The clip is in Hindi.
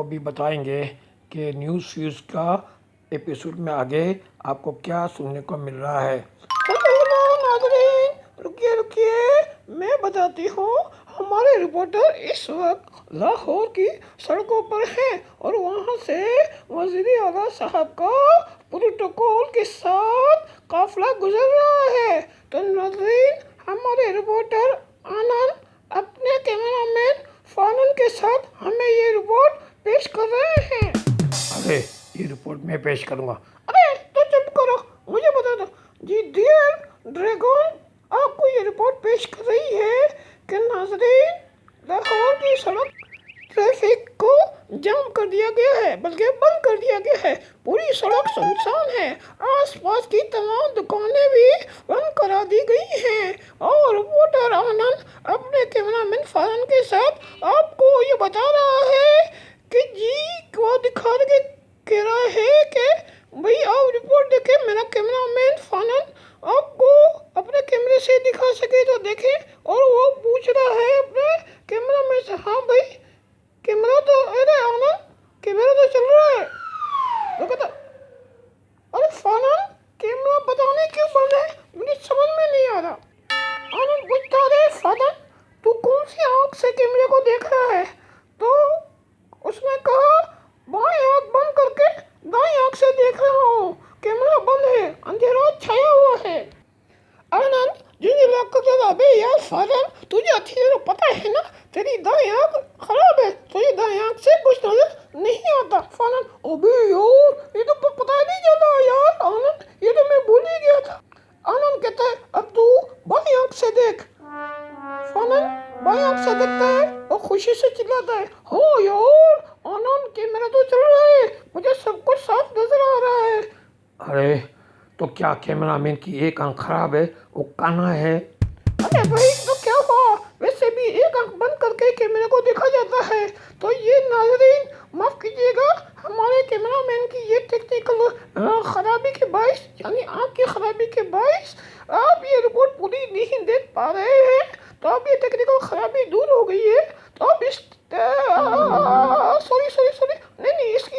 अभी बताएंगे कि न्यूज़ फ्यूज़ का एपिसोड में आगे आपको क्या सुनने को मिल रहा है। हेलो नाज़रीन, रुकिए रुकिए, मैं बताती हूँ। हमारे रिपोर्टर इस वक्त लाहौर की सड़कों पर हैं और वहाँ से वज़ीर आला साहब का प्रोटोकॉल के साथ काफिला गुजर रहा है। तो नाज़रीन, हमारे रिपोर्टर आनंद अपने कैमरामैन फानन के साथ हमें ये रिपोर्ट पेश कर रहे हैं। अरे ये रिपोर्ट मैं पेश करूँगा। अरे तो चुप करो, मुझे बता दो। जी डियर ड्रैगन, आपको ये रिपोर्ट पेश कर रही है कि नाज़रीन, लाहौर की सड़क ट्रैफिक को जाम कर दिया गया है, बल्कि बंद कर दिया गया है। पूरी सड़क सुनसान है, आसपास की तमाम दुकानें भी बंद करा दी गई हैं। और रिपोर्टर आनंद अपने कैमरामैन फारन के साथ आपको ये बता रहा है कि जी वो दिखा के कह रहा है कि भाई आप रिपोर्ट देखें। मेरा कैमरामैन फानन आपको अपने कैमरे से दिखा सके तो देखें। और वो पूछ रहा है अपने कैमरामैन से, हाँ भाई कैमरा तो, अरे आनंद कैमरा तो चल रहा है। वो कहता, अरे फानन कैमरा बताने क्यों बंद है, मुझे समझ में नहीं आ रहा। आनंद पूछता, अरे फानन तू कौन सी आँख से कैमरे को देख रहा है? तो उसने कहा, बाएं आँख बंद करके दाएं आँख से देख रहा हूँ, कैमरा बंद है, अंधेरा छाया हुआ है। आनंद जिन इलाकों के अबे यार फादर, तुझे अच्छी तरह पता है ना तेरी दाएं आँख खराब है, तुझे दाएं आँख से कुछ नजर नहीं आता। फादर, अबे यार ये तो पता ही नहीं चला यार आनंद, ये तो मैं भूल ही गया था। आनंद कहता है, अब तू बाएं आँख से देख। फादर बाएं आँख से देखता है और खुशी से चिल्लाता है, हो यार आनंद कैमरा तो चल रहा है, मुझे सब कुछ साफ नजर आ रहा है। अरे तो क्या कैमरामैन की एक आंख खराब है, वो काना है? अरे भाई तो क्या हुआ, वैसे भी एक आंख बंद करके कैमरे को देखा जाता है। तो ये नाज़रीन माफ कीजिएगा, हमारे कैमरामैन की ये टेक्निकल खराबी के बाइस, यानी आंख की खराबी के बाइस आप ये रिपोर्ट पूरी नहीं देख पा रहे हैं। तो अब ये टेक्निकल खराबी दूर हो गई है। तो अब इस सॉरी सॉरी सॉरी नहीं नहीं, इसकी